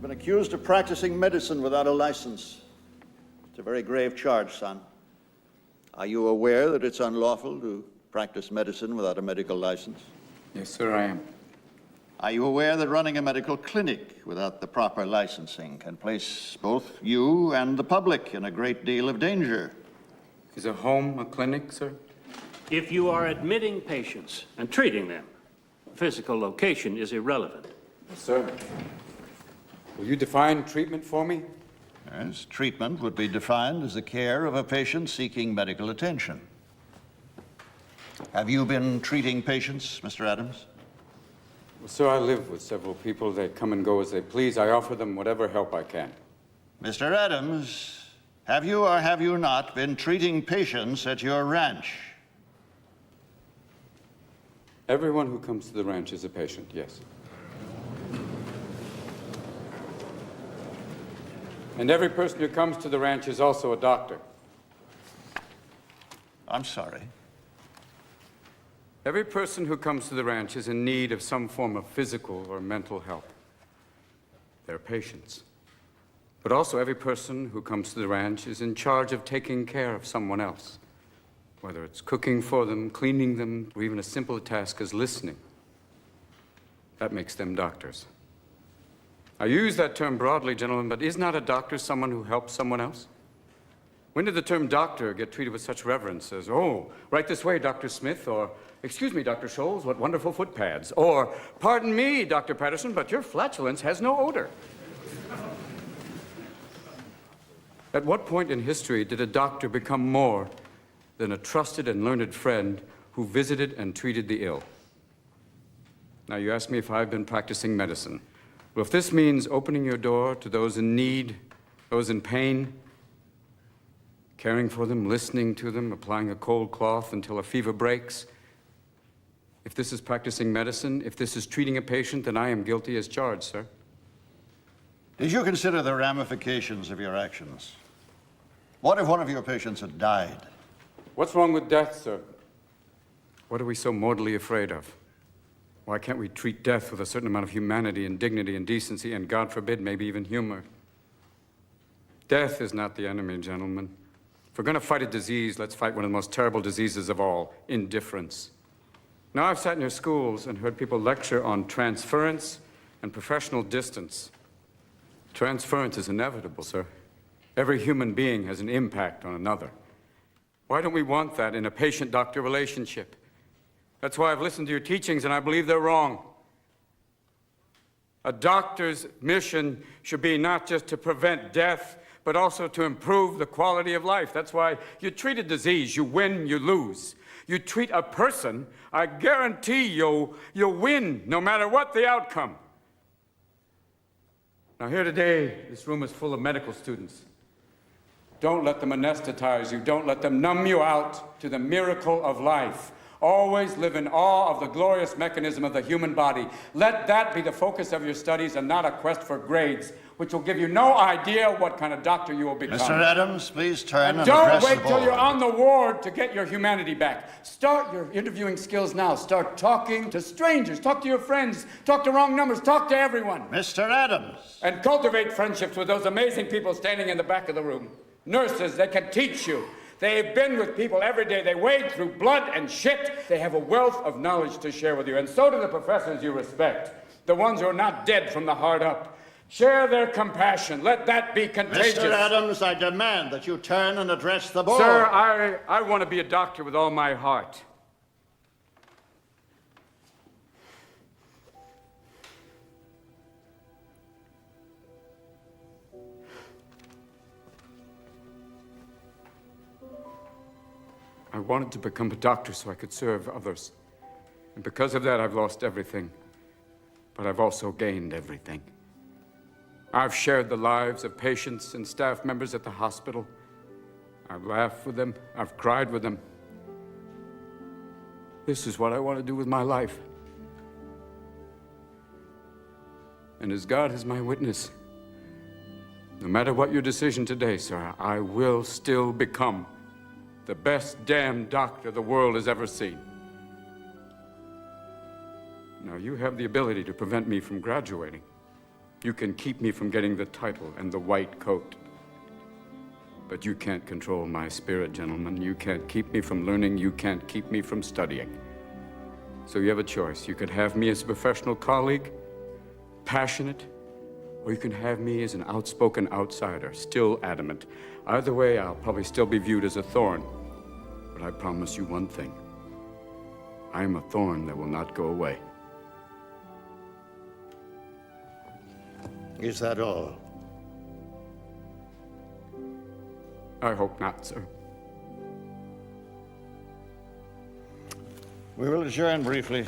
been accused of practicing medicine without a license. It's a very grave charge, son. Are you aware that it's unlawful to practice medicine without a medical license? Yes, sir, I am. Are you aware that running a medical clinic without the proper licensing can place both you and the public in a great deal of danger? Is a home a clinic, sir? If you are admitting patients and treating them, physical location is irrelevant. Yes, sir. Will you define treatment for me? Yes, treatment would be defined as the care of a patient seeking medical attention. Have you been treating patients, Mr. Adams? Well, sir, I live with several people. They come and go as they please. I offer them whatever help I can. Mr. Adams, have you or have you not been treating patients at your ranch? Everyone who comes to the ranch is a patient, yes. And every person who comes to the ranch is also a doctor. I'm sorry. Every person who comes to the ranch is in need of some form of physical or mental help. They're patients. But also every person who comes to the ranch is in charge of taking care of someone else. Whether it's cooking for them, cleaning them, or even a simple task as listening. That makes them doctors. I use that term broadly, gentlemen, but is not a doctor someone who helps someone else? When did the term doctor get treated with such reverence as, oh, right this way, Dr. Smith, or, excuse me, Dr. Scholes, what wonderful foot pads, or, pardon me, Dr. Patterson, but your flatulence has no odor. At what point in history did a doctor become more than a trusted and learned friend who visited and treated the ill? Now, you ask me if I've been practicing medicine. Well, if this means opening your door to those in need, those in pain, caring for them, listening to them, applying a cold cloth until a fever breaks, if this is practicing medicine, if this is treating a patient, then I am guilty as charged, sir. Did you consider the ramifications of your actions? What if one of your patients had died? What's wrong with death, sir? What are we so mortally afraid of? Why can't we treat death with a certain amount of humanity and dignity and decency and, God forbid, maybe even humor? Death is not the enemy, gentlemen. If we're going to fight a disease, let's fight one of the most terrible diseases of all, indifference. Now, I've sat in your schools and heard people lecture on transference and professional distance. Transference is inevitable, sir. Every human being has an impact on another. Why don't we want that in a patient-doctor relationship? That's why I've listened to your teachings, and I believe they're wrong. A doctor's mission should be not just to prevent death, but also to improve the quality of life. That's why you treat a disease, you win, you lose. You treat a person, I guarantee you'll win, no matter what the outcome. Now here today, this room is full of medical students. Don't let them anesthetize you. Don't let them numb you out to the miracle of life. Always live in awe of the glorious mechanism of the human body. Let that be the focus of your studies and not a quest for grades, which will give you no idea what kind of doctor you will become. Mr. Adams, please turn and Don't address the wait till board. you're on the ward to get your humanity back. Start your interviewing skills now. Start talking to strangers. Talk to your friends. Talk to wrong numbers. Talk to everyone. Mr. Adams. And cultivate friendships with those amazing people standing in the back of the room. Nurses, they can teach you. They've been with people every day. They wade through blood and shit. They have a wealth of knowledge to share with you. And so do the professors you respect, the ones who are not dead from the heart up. Share their compassion. Let that be contagious. Mr. Adams, I demand that you turn and address the board. Sir, I want to be a doctor with all my heart. I wanted to become a doctor so I could serve others. And because of that, I've lost everything. But I've also gained everything. I've shared the lives of patients and staff members at the hospital. I've laughed with them. I've cried with them. This is what I want to do with my life. And as God is my witness, no matter what your decision today, sir, I will still become the best damn doctor the world has ever seen. Now, you have the ability to prevent me from graduating. You can keep me from getting the title and the white coat. But you can't control my spirit, gentlemen. You can't keep me from learning. You can't keep me from studying. So you have a choice. You could have me as a professional colleague, passionate, or you can have me as an outspoken outsider, still adamant. Either way, I'll probably still be viewed as a thorn. But I promise you one thing. I am a thorn that will not go away. Is that all? I hope not, sir. We will adjourn briefly.